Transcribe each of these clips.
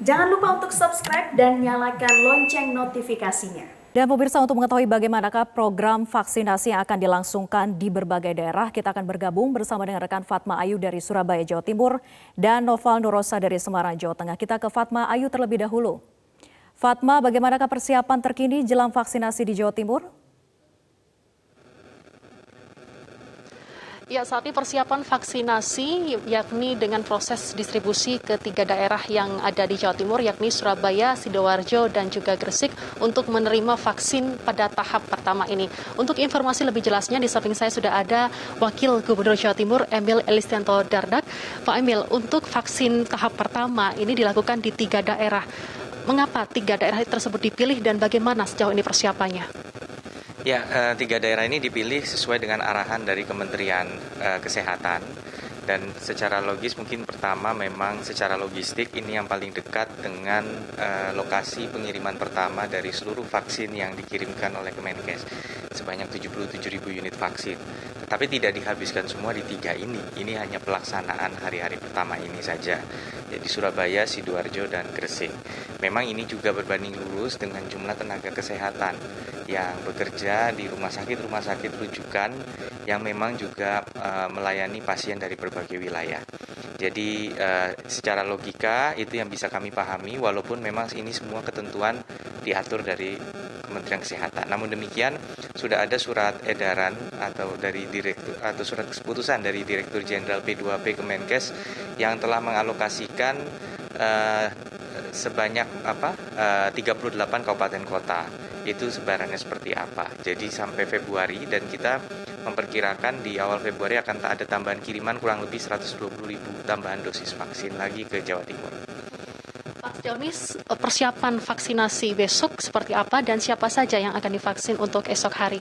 Jangan lupa untuk subscribe dan nyalakan lonceng notifikasinya. Dan pemirsa, untuk mengetahui bagaimanakah program vaksinasi yang akan dilangsungkan di berbagai daerah, kita akan bergabung bersama dengan rekan Fatma Ayu dari Surabaya, Jawa Timur, dan Noval Nurosa dari Semarang, Jawa Tengah. Kita ke Fatma Ayu terlebih dahulu. Fatma, bagaimanakah persiapan terkini jelang vaksinasi di Jawa Timur? Ya, saat ini persiapan vaksinasi yakni dengan proses distribusi ke 3 daerah yang ada di Jawa Timur, yakni Surabaya, Sidoarjo, dan juga Gresik untuk menerima vaksin pada tahap pertama ini. Untuk informasi lebih jelasnya, di samping saya sudah ada Wakil Gubernur Jawa Timur, Emil Elistianto Dardak. Pak Emil, untuk vaksin tahap pertama ini dilakukan di 3 daerah. Mengapa 3 daerah tersebut dipilih dan bagaimana sejauh ini persiapannya? Ya, 3 daerah ini dipilih sesuai dengan arahan dari Kementerian Kesehatan. Dan secara logis mungkin pertama memang secara logistik ini yang paling dekat dengan lokasi pengiriman pertama dari seluruh vaksin yang dikirimkan oleh Kemenkes. Sebanyak 77.000 unit vaksin. Tetapi tidak dihabiskan semua di 3 ini. Ini hanya pelaksanaan hari-hari pertama ini saja. Jadi Surabaya, Sidoarjo, dan Gresik. Memang ini juga berbanding lurus dengan jumlah tenaga kesehatan yang bekerja di rumah sakit rujukan yang memang juga melayani pasien dari berbagai wilayah. Jadi secara logika itu yang bisa kami pahami, walaupun memang ini semua ketentuan diatur dari Kementerian Kesehatan. Namun demikian sudah ada surat edaran atau dari direktur atau surat keputusan dari Direktur Jenderal P2P Kemenkes yang telah mengalokasikan sebanyak 38 kabupaten kota. Itu sebarannya seperti apa. Jadi sampai Februari, dan kita memperkirakan di awal Februari akan ada tambahan kiriman kurang lebih 120.000 tambahan dosis vaksin lagi ke Jawa Timur. Pak, sejauh ini persiapan vaksinasi besok seperti apa dan siapa saja yang akan divaksin untuk esok hari?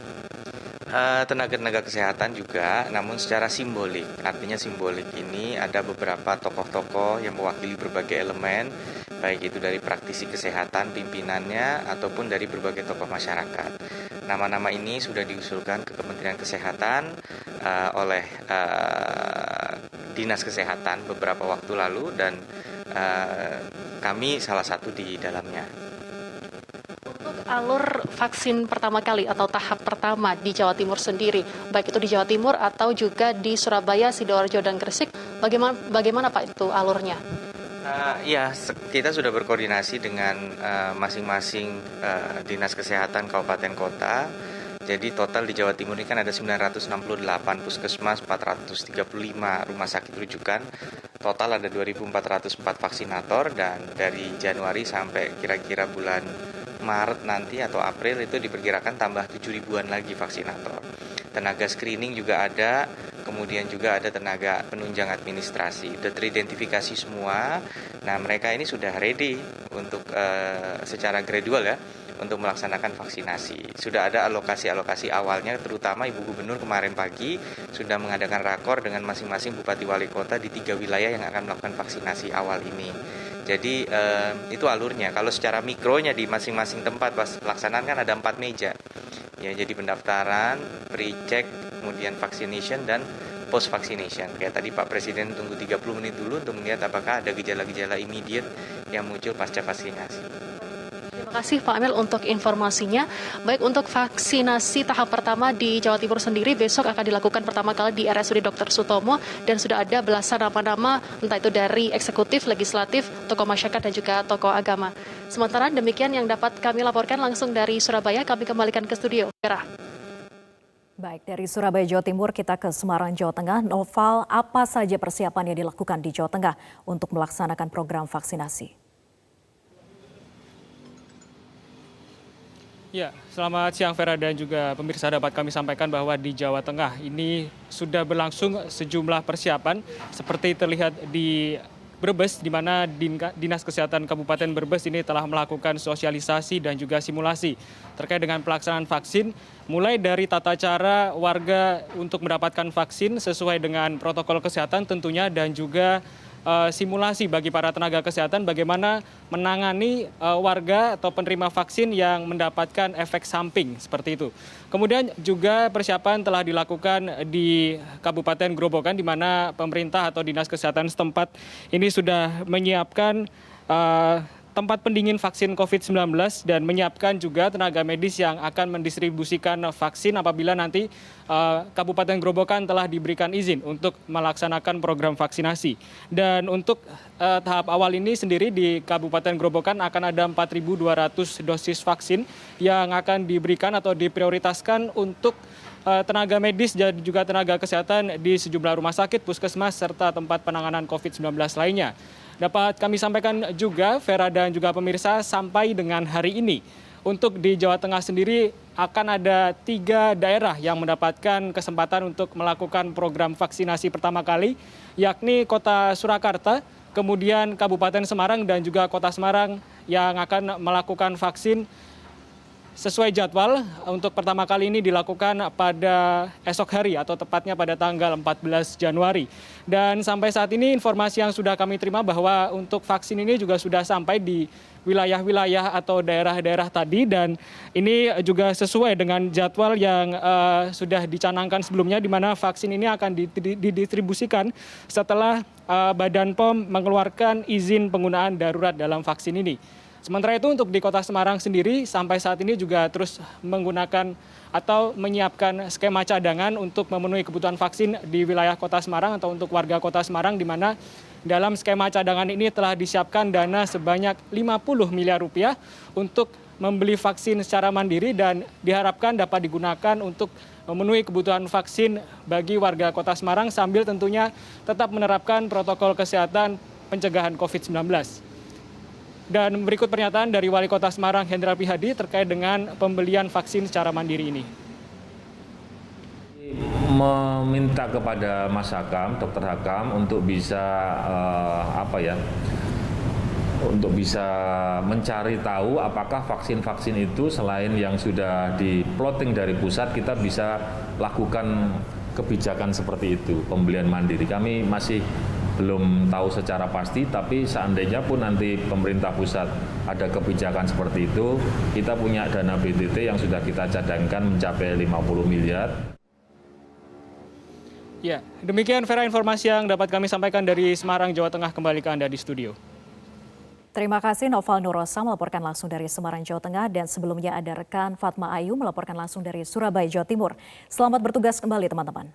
Tenaga-tenaga kesehatan juga, namun secara simbolik. Artinya simbolik ini ada beberapa tokoh-tokoh yang mewakili berbagai elemen, baik itu dari praktisi kesehatan, pimpinannya, ataupun dari berbagai tokoh masyarakat. Nama-nama ini sudah diusulkan ke Kementerian Kesehatan oleh Dinas Kesehatan beberapa waktu lalu, dan kami salah satu di dalamnya. Alur vaksin pertama kali atau tahap pertama di Jawa Timur sendiri, baik itu di Jawa Timur atau juga di Surabaya, Sidoarjo, dan Gresik, bagaimana Pak itu alurnya? Ya, kita sudah berkoordinasi dengan masing-masing dinas kesehatan kabupaten kota. Jadi total di Jawa Timur ini kan ada 968 puskesmas, 435 rumah sakit rujukan. Total ada 2.404 vaksinator, dan dari Januari sampai kira-kira bulan Maret nanti atau April itu diperkirakan tambah 7.000-an lagi vaksinator. Tenaga screening juga ada, kemudian juga ada tenaga penunjang administrasi. Sudah teridentifikasi semua. Nah, mereka ini sudah ready untuk secara gradual ya, untuk melaksanakan vaksinasi. Sudah ada alokasi-alokasi awalnya, terutama Ibu Gubernur kemarin pagi sudah mengadakan rakor dengan masing-masing Bupati Wali Kota di 3 wilayah yang akan melakukan vaksinasi awal ini. Jadi itu alurnya. Kalau secara mikronya di masing-masing tempat pas pelaksanaan kan ada 4 meja. Ya, jadi pendaftaran, pre-check, kemudian vaccination, dan post vaccination. Kayak tadi Pak Presiden tunggu 30 menit dulu untuk melihat apakah ada gejala-gejala immediate yang muncul pasca vaksinasi. Terima kasih Pak Emil untuk informasinya. Baik, untuk vaksinasi tahap pertama di Jawa Timur sendiri besok akan dilakukan pertama kali di RSUD Dr. Sutomo, dan sudah ada belasan nama-nama entah itu dari eksekutif, legislatif, tokoh masyarakat, dan juga tokoh agama. Sementara demikian yang dapat kami laporkan langsung dari Surabaya. Kami kembalikan ke studio. Baik, dari Surabaya, Jawa Timur kita ke Semarang, Jawa Tengah. Noval, apa saja persiapan yang dilakukan di Jawa Tengah untuk melaksanakan program vaksinasi? Ya, selamat siang Vera dan juga pemirsa. Dapat kami sampaikan bahwa di Jawa Tengah ini sudah berlangsung sejumlah persiapan seperti terlihat di Brebes, di mana Dinas Kesehatan Kabupaten Brebes ini telah melakukan sosialisasi dan juga simulasi terkait dengan pelaksanaan vaksin, mulai dari tata cara warga untuk mendapatkan vaksin sesuai dengan protokol kesehatan tentunya, dan juga simulasi bagi para tenaga kesehatan bagaimana menangani warga atau penerima vaksin yang mendapatkan efek samping seperti itu. Kemudian juga persiapan telah dilakukan di Kabupaten Grobogan, di mana pemerintah atau Dinas Kesehatan setempat ini sudah menyiapkan tempat pendingin vaksin COVID-19 dan menyiapkan juga tenaga medis yang akan mendistribusikan vaksin apabila nanti Kabupaten Grobogan telah diberikan izin untuk melaksanakan program vaksinasi. Dan untuk tahap awal ini sendiri di Kabupaten Grobogan akan ada 4.200 dosis vaksin yang akan diberikan atau diprioritaskan untuk tenaga medis dan juga tenaga kesehatan di sejumlah rumah sakit, puskesmas, serta tempat penanganan COVID-19 lainnya. Dapat kami sampaikan juga, Vera dan juga pemirsa, sampai dengan hari ini, untuk di Jawa Tengah sendiri akan ada 3 daerah yang mendapatkan kesempatan untuk melakukan program vaksinasi pertama kali, yakni Kota Surakarta, kemudian Kabupaten Semarang dan juga Kota Semarang yang akan melakukan vaksin sesuai jadwal. Untuk pertama kali ini dilakukan pada esok hari atau tepatnya pada tanggal 14 Januari. Dan sampai saat ini informasi yang sudah kami terima bahwa untuk vaksin ini juga sudah sampai di wilayah-wilayah atau daerah-daerah tadi, dan ini juga sesuai dengan jadwal yang sudah dicanangkan sebelumnya, di mana vaksin ini akan didistribusikan setelah Badan POM mengeluarkan izin penggunaan darurat dalam vaksin ini. Sementara itu untuk di Kota Semarang sendiri sampai saat ini juga terus menggunakan atau menyiapkan skema cadangan untuk memenuhi kebutuhan vaksin di wilayah Kota Semarang atau untuk warga Kota Semarang, di mana dalam skema cadangan ini telah disiapkan dana sebanyak 50 miliar rupiah untuk membeli vaksin secara mandiri dan diharapkan dapat digunakan untuk memenuhi kebutuhan vaksin bagi warga Kota Semarang sambil tentunya tetap menerapkan protokol kesehatan pencegahan COVID-19. Dan berikut pernyataan dari Wali Kota Semarang Hendrar Prihadi terkait dengan pembelian vaksin secara mandiri ini. Meminta kepada Mas Hakam, Dr. Hakam untuk bisa untuk bisa mencari tahu apakah vaksin-vaksin itu selain yang sudah di-plotting dari pusat, kita bisa lakukan kebijakan seperti itu, pembelian mandiri. Kami masih belum tahu secara pasti, tapi seandainya pun nanti pemerintah pusat ada kebijakan seperti itu, kita punya dana BTT yang sudah kita cadangkan mencapai 50 miliar. Ya, demikian Vera informasi yang dapat kami sampaikan dari Semarang, Jawa Tengah. Kembali ke Anda di studio. Terima kasih Noval Nurosa melaporkan langsung dari Semarang, Jawa Tengah, dan sebelumnya ada rekan Fatma Ayu melaporkan langsung dari Surabaya, Jawa Timur. Selamat bertugas kembali teman-teman.